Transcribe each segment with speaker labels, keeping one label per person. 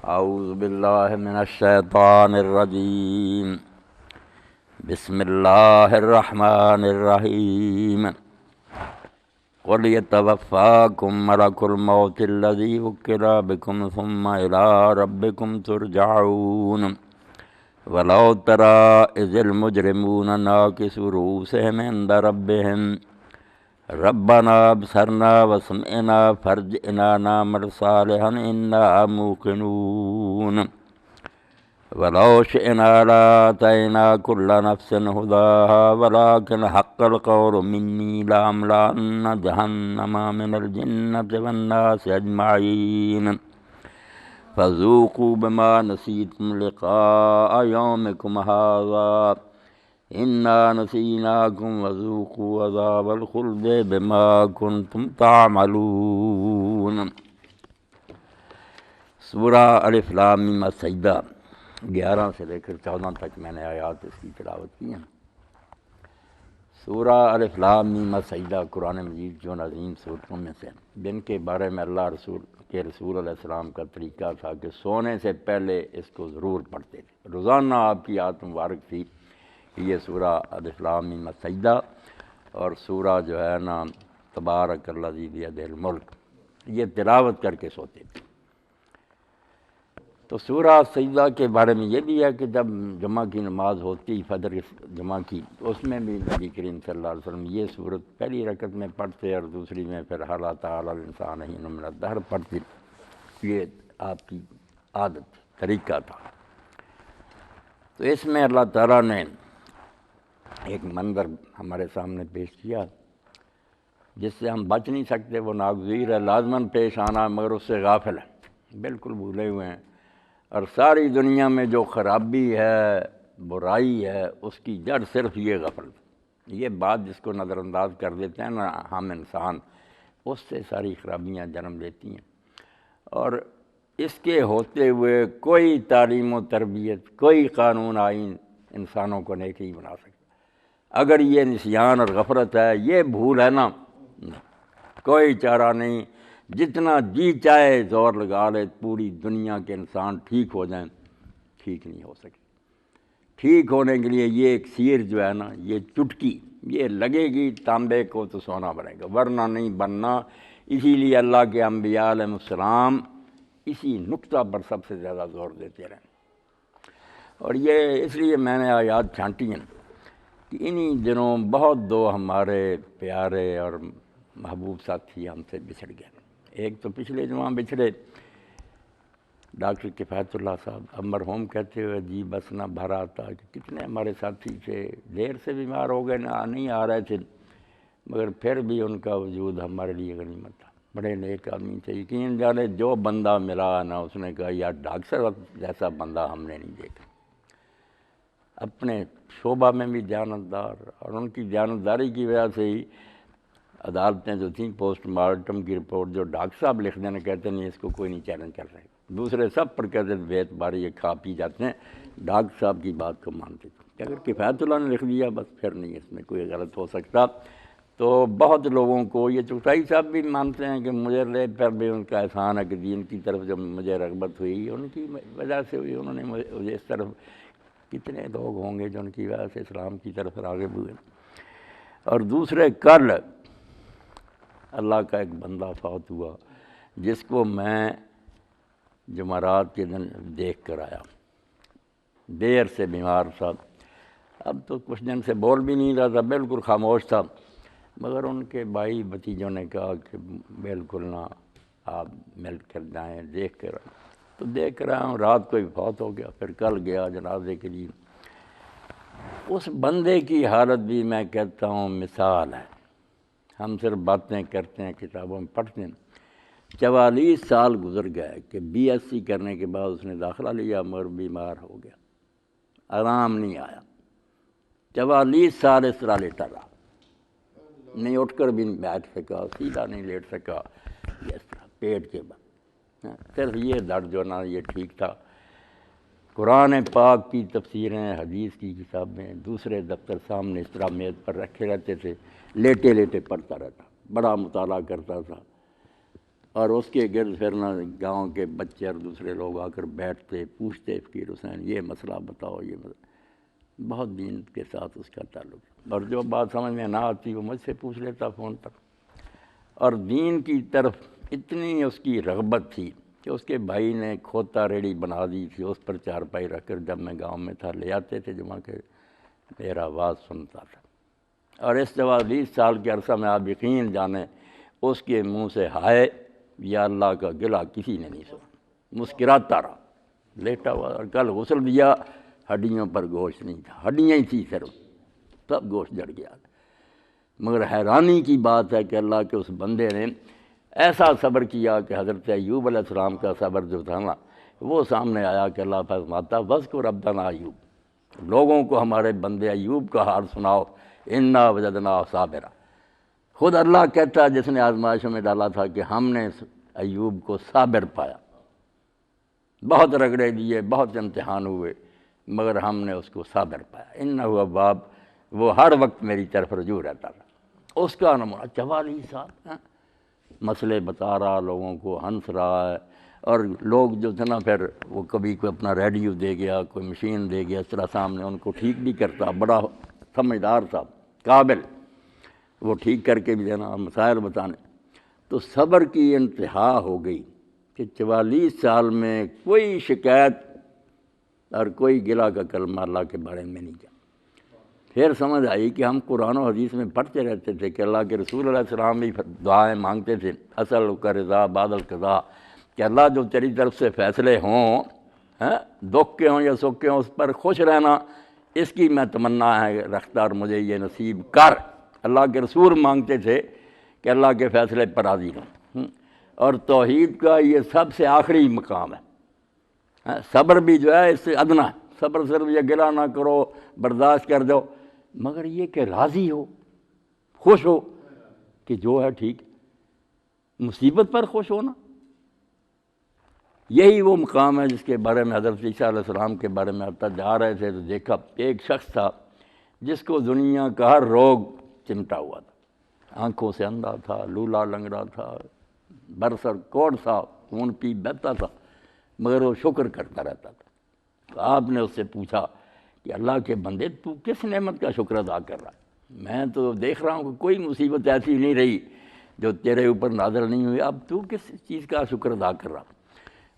Speaker 1: اعوذ باللہ من الشیطان الرجیم بسم اللہ الرحمن الرحیم قل یتوفاکم ملک الموت الذی وکل بکم ثم الی ربکم ترجعون ولو تری اذ المجرمون ناکسوا رؤوسہم عند ربہم ربنا ابصرنا وسمعنا فرجعنا نعمل صالحا انا موقنون ولو شئنا لآتينا كل نفس هداها ولكن حق القول مني لأملأن جهنم من الجنة والناس أجمعين فذوقوا بما نسيتم لقاء يومكم هذا إنا نسيناكم وذوقوا عذاب الخلد بما كنتم تعملون۔ سورہ الف لام میم السجدہ 11 سے لے کر 14 تک میں نے آیات اس کی تلاوت کی ہیں۔ سورہ الف لام میم السجدہ قرآن مجید جو عظیم صورتوں میں سے جن کے بارے میں اللہ کے رسول علیہ السلام کا طریقہ تھا کہ سونے سے پہلے اس کو ضرور پڑھتے تھے۔ روزانہ آپ کی عادت مبارک تھی کہ یہ سورہ الف لام میم السجدہ اور سورہ جو ہے نا تبارک الذی بیدہ الملک یہ تلاوت کر کے سوتے تھے۔ تو سورہ سجدہ کے بارے میں یہ بھی ہے کہ جب جمعہ کی نماز ہوتی فجر جمعہ کی اس میں بھی نبی کریم صلی اللہ علیہ وسلم یہ سورت پہلی رکعت میں پڑھتے اور دوسری میں پھر حل اتی علی الانسان حین من الدہر پڑھتے۔ یہ آپ کی عادت طریقہ تھا۔ تو اس میں اللہ تعالیٰ نے ایک منظر ہمارے سامنے پیش کیا جس سے ہم بچ نہیں سکتے، وہ ناگزیر ہے، لازماً پیش آنا، مگر اس سے غافل ہے، بالکل بھولے ہوئے ہیں۔ اور ساری دنیا میں جو خرابی ہے، برائی ہے، اس کی جڑ صرف یہ غفلت، یہ بات جس کو نظر انداز کر دیتے ہیں نا ہم انسان، اس سے ساری خرابیاں جنم لیتی ہیں۔ اور اس کے ہوتے ہوئے کوئی تعلیم و تربیت، کوئی قانون آئین انسانوں کو نیک نہیں بنا سکتا۔ اگر یہ نسیان اور غفلت ہے، یہ بھول ہے نا، کوئی چارہ نہیں، جتنا جی چاہے زور لگا لے، پوری دنیا کے انسان ٹھیک ہو جائیں، ٹھیک نہیں ہو سکے۔ ٹھیک ہونے کے لیے یہ ایک سیر جو ہے نا، یہ چٹکی یہ لگے گی تانبے کو تو سونا بنے گا، ورنہ نہیں بننا۔ اسی لیے اللہ کے انبیاء علیہ السلام اسی نقطہ پر سب سے زیادہ زور دیتے رہے۔ اور یہ اس لیے میں نے آیات چھانٹی ہیں کہ انہی دنوں بہت دو ہمارے پیارے اور محبوب ساتھی ہم سے بچھڑ گئے۔ ایک تو پچھلے جمعہ بچھڑے ڈاکٹر کفایت اللہ صاحب، اب مرحوم کہتے ہوئے جی بس نہ بھر آتا کہ کتنے ہمارے ساتھی تھے، دیر سے بیمار ہو گئے، نہ نہیں آ رہے تھے، مگر پھر بھی ان کا وجود ہمارے لیے غنیمت تھا۔ بڑے نیک آدمی تھے، یقین جانے جو بندہ ملا نا اس نے کہا یار ڈاکٹر صاحب جیسا بندہ ہم نے نہیں دیکھا۔ اپنے شعبہ میں بھی دیانتدار، اور ان کی دیانتداری کی وجہ سے ہی عدالتیں جو تھیں پوسٹ مارٹم کی رپورٹ جو ڈاکٹر صاحب لکھ دینا کہتے نہیں اس کو کوئی نہیں چیلنج کر سکتا، دوسرے سب پر کہتے تھے بے اعتباری یہ کھا پی جاتے ہیں، ڈاکٹر صاحب کی بات کو مانتے تھے۔ اگر کفایت اللہ نے لکھ دیا بس پھر نہیں اس میں کوئی غلط ہو سکتا۔ تو بہت لوگوں کو یہ چغتائی صاحب بھی مانتے ہیں کہ مجھے لے پر بھی ان کا احسان ہے کہ دین کی طرف جب مجھے رغبت ہوئی ان کی وجہ سے ہوئی، انہوں نے مجھے اس طرف، کتنے لوگ ہوں گے جو ان کی وجہ سے اسلام کی طرف راغب ہوئے۔ اور دوسرے کل اللہ کا ایک بندہ فوت ہوا جس کو میں جمعرات کے دن دیکھ کر آیا، دیر سے بیمار تھا، اب تو کچھ دن سے بول بھی نہیں رہا تھا، بالکل خاموش تھا، مگر ان کے بھائی بھتیجوں نے کہا کہ بالکل نہ آپ مل کر جائیں، دیکھ کر آئیں۔ تو دیکھ کر آیا ہوں، رات کو ہی فوت ہو گیا، پھر کل گیا جنازے کے لیے۔ اس بندے کی حالت بھی میں کہتا ہوں مثال ہے، ہم صرف باتیں کرتے ہیں، کتابوں میں پڑھتے ہیں۔ 44 سال گزر گئے کہ بی ایس سی کرنے کے بعد اس نے داخلہ لیا مگر بیمار ہو گیا، آرام نہیں آیا، 44 سال اس طرح لیٹا رہا، نہیں اٹھ کر بھی نہیں بیٹھ سکا، سیدھا نہیں لیٹ سکا، اس طرح پیٹ کے بعد صرف یہ درد جو نا یہ ٹھیک تھا۔ قرآن پاک کی تفسیریں، حدیث کی کتابیں، دوسرے دفتر سامنے اس طرح میز پر رکھے رہتے تھے، لیٹے لیٹے پڑھتا رہتا، بڑا مطالعہ کرتا تھا۔ اور اس کے گرد پھرنا گاؤں کے بچے اور دوسرے لوگ آ کر بیٹھتے پوچھتے فقیر حسین یہ مسئلہ بتاؤ یہ مسئلہ، بہت دین کے ساتھ اس کا تعلق، اور جو بات سمجھ میں نہ آتی وہ مجھ سے پوچھ لیتا فون پر، اور دین کی طرف اتنی اس کی رغبت تھی کہ اس کے بھائی نے کھوتا ریڑھی بنا دی تھی، اس پر چارپائی رکھ کر جب میں گاؤں میں تھا لے آتے تھے جمعہ کے، میرا آواز سنتا تھا، اور اس 44 سال کے عرصہ میں آپ یقین جانیں اس کے منہ سے ہائے یا اللہ کا گلہ کسی نے نہیں سنا، مسکراتا رہا لیٹا ہوا، اور کل غسل دیا ہڈیوں پر گوشت نہیں تھا، ہڈیاں ہی تھی صرف، سب گوشت جڑ گیا، مگر حیرانی کی بات ہے کہ اللہ کے اس بندے نے ایسا صبر کیا کہ حضرت ایوب علیہ السلام کا صبر جو تھا نا وہ سامنے آیا کہ اللہ فرماتا وذکر عبدنا ایوب، لوگوں کو ہمارے بندے ایوب کا حال سناؤ، انا وجدناہ صابرا، خود اللہ کہتا ہے جس نے آزمائشوں میں ڈالا تھا کہ ہم نے ایوب کو صابر پایا، بہت رگڑے دیے، بہت امتحان ہوئے، مگر ہم نے اس کو صابر پایا، انہ اواب، وہ ہر وقت میری طرف رجوع رہتا تھا، اس کا نمونہ 44 سال مسئلے بتا رہا، لوگوں کو ہنس رہا ہے، اور لوگ جو تھے نا پھر وہ کبھی کوئی اپنا ریڈیو دے گیا، کوئی مشین دے گیا، اس طرح سامنے ان کو ٹھیک نہیں کرتا، بڑا سمجھدار تھا قابل، وہ ٹھیک کر کے بھی دینا، مسائل بتانے، تو صبر کی انتہا ہو گئی کہ 44 سال میں کوئی شکایت اور کوئی گلہ کا کلمہ اللہ کے بارے میں نہیں کیا۔ پھر سمجھ آئی کہ ہم قرآن و حدیث میں پڑھتے رہتے تھے کہ اللہ کے رسول علیہ السلام بھی دعائیں مانگتے تھے، اصل کا رضا بعد القضاء، کہ اللہ جو تیری طرف سے فیصلے ہوں، دکھ کے ہوں یا سکھ کے ہوں، اس پر خوش رہنا، اس کی میں تمنا ہے رکھتا، اور مجھے یہ نصیب کر۔ اللہ کے رسول مانگتے تھے کہ اللہ کے فیصلے پر راضی رہوں، اور توحید کا یہ سب سے آخری مقام ہے۔ صبر بھی جو ہے اس سے ادنا ہے، صبر صرف یہ گلہ نہ کرو، برداشت کر دو، مگر یہ کہ راضی ہو، خوش ہو کہ جو ہے ٹھیک، مصیبت پر خوش ہونا، یہی وہ مقام ہے جس کے بارے میں حضرت عیسیٰ علیہ السلام کے بارے میں آتا جا رہے تھے تو دیکھا ایک شخص تھا جس کو دنیا کا ہر روگ چمٹا ہوا تھا، آنکھوں سے اندھا تھا، لولا لنگڑا تھا، برسر کوڑ تھا، خون پی بہتا تھا، مگر وہ شکر کرتا رہتا تھا۔ تو آپ نے اس سے پوچھا کہ اللہ کے بندے تو کس نعمت کا شکر ادا کر رہا ہے؟ میں تو دیکھ رہا ہوں کہ کوئی مصیبت ایسی نہیں رہی جو تیرے اوپر نازل نہیں ہوئی، اب تو کس چیز کا شکر ادا کر رہا؟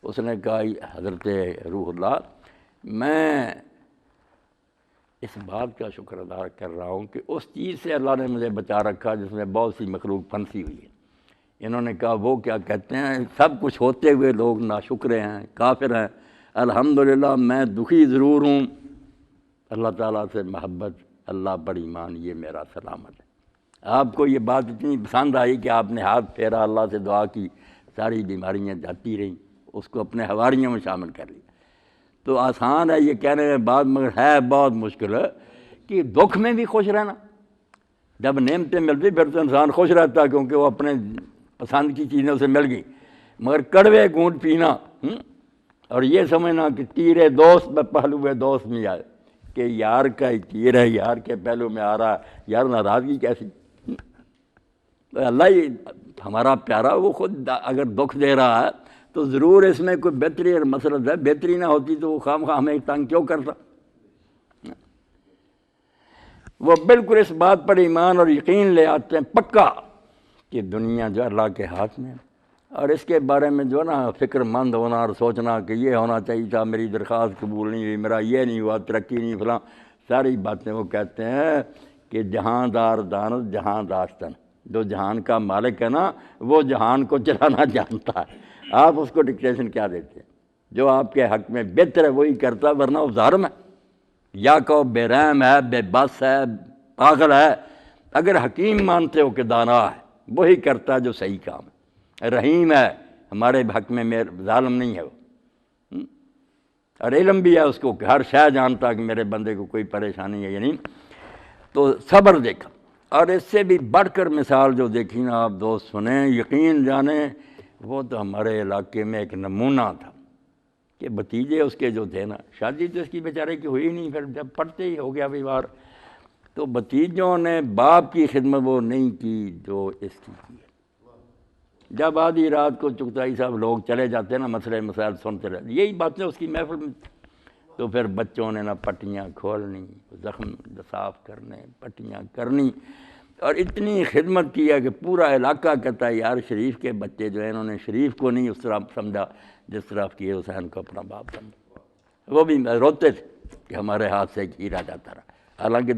Speaker 1: اس نے کہا حضرت روح اللہ، میں اس بات کا شکر ادا کر رہا ہوں کہ اس چیز سے اللہ نے مجھے بچا رکھا جس میں بہت سی مخلوق پھنسی ہوئی ہے۔ انہوں نے کہا وہ کیا کہتے ہیں، سب کچھ ہوتے ہوئے لوگ ناشکرے ہیں، کافر ہیں، الحمدللہ میں دکھی ضرور ہوں، اللہ تعالیٰ سے محبت، اللہ پر ایمان، یہ میرا سلامت ہے۔ آپ کو یہ بات اتنی پسند آئی کہ آپ نے ہاتھ پھیرا، اللہ سے دعا کی، ساری بیماریاں جاتی رہیں، اس کو اپنے حواریوں میں شامل کر لیا۔ تو آسان ہے یہ کہنے میں بات، مگر ہے بہت مشکل ہے کہ دکھ میں بھی خوش رہنا۔ جب نعمتیں ملتی پھر تو انسان خوش رہتا ہے کیونکہ وہ اپنے پسند کی چیزیں اسے مل گئی، مگر کڑوے گھونٹ پینا اور یہ سمجھنا کہ تیرے دوست میں پہلو میں دوست نہیں آئے، کہ یار کا ہی تیر ہے، یار کے پہلو میں آ رہا ہے، یار ناراضگی کیسی؟ اللہ ہی ہمارا پیارا، وہ خود اگر دکھ دے رہا ہے تو ضرور اس میں کوئی بہتری اور مسئلہ ہے، بہتری نہ ہوتی تو وہ خواہ ہمیں تنگ کیوں کرتا؟ وہ بالکل اس بات پر ایمان اور یقین لے آتے ہیں پکا کہ دنیا جو اللہ کے ہاتھ میں ہے، اور اس کے بارے میں جو نا فکر مند ہونا اور سوچنا کہ یہ ہونا چاہیے تھا، میری درخواست قبول نہیں ہوئی، میرا یہ نہیں ہوا، ترقی نہیں، فلاں ساری باتیں، وہ کہتے ہیں کہ جہاں دار دانت جہاں داشتن، جو جہان کا مالک ہے نا وہ جہان کو چلانا جانتا ہے، آپ اس کو ڈکٹیشن کیا دیتے ہیں؟ جو آپ کے حق میں بہتر ہے وہی کرتا، ورنہ وہ ظالم ہے، یا کہ بے رحم ہے، بے بس ہے، پاگل ہے۔ اگر حکیم مانتے ہو کہ دانا ہے، وہی کرتا ہے جو صحیح کام ہے، رحیم ہے، ہمارے حق میں ظالم نہیں ہے وہ، اور علم بھی ہے اس کو کہ ہر شے جانتا کہ میرے بندے کو کوئی پریشانی ہے یا نہیں۔ تو صبر دیکھا، اور اس سے بھی بڑھ کر مثال جو دیکھی نا آپ دوست سنیں، یقین جانیں، وہ تو ہمارے علاقے میں ایک نمونہ تھا کہ بھتیجے اس کے جو تھے نا، شادی تو اس کی بیچارے کی ہوئی نہیں، پھر جب پڑھتے ہی ہو گیا بیمار، تو بھتیجوں نے باپ کی خدمت وہ نہیں کی جو اس کی ہے، جب آدھی رات کو چغتائی صاحب لوگ چلے جاتے ہیں نا، مسئلے مسائل سنتے رہتے، یہی باتیں اس کی محفل میں، تو پھر بچوں نے نا پٹیاں کھولنی، زخم صاف کرنے، پٹیاں کرنی، اور اتنی خدمت کی ہے کہ پورا علاقہ کہتا ہے یار شریف کے بچے جو ہیں انہوں نے شریف کو نہیں اس طرح سمجھا جس طرح کی حسین کو اپنا باپ سمجھا۔ وہ بھی روتے تھے کہ ہمارے ہاتھ سے ایک ہیرا جاتا رہا، حالانکہ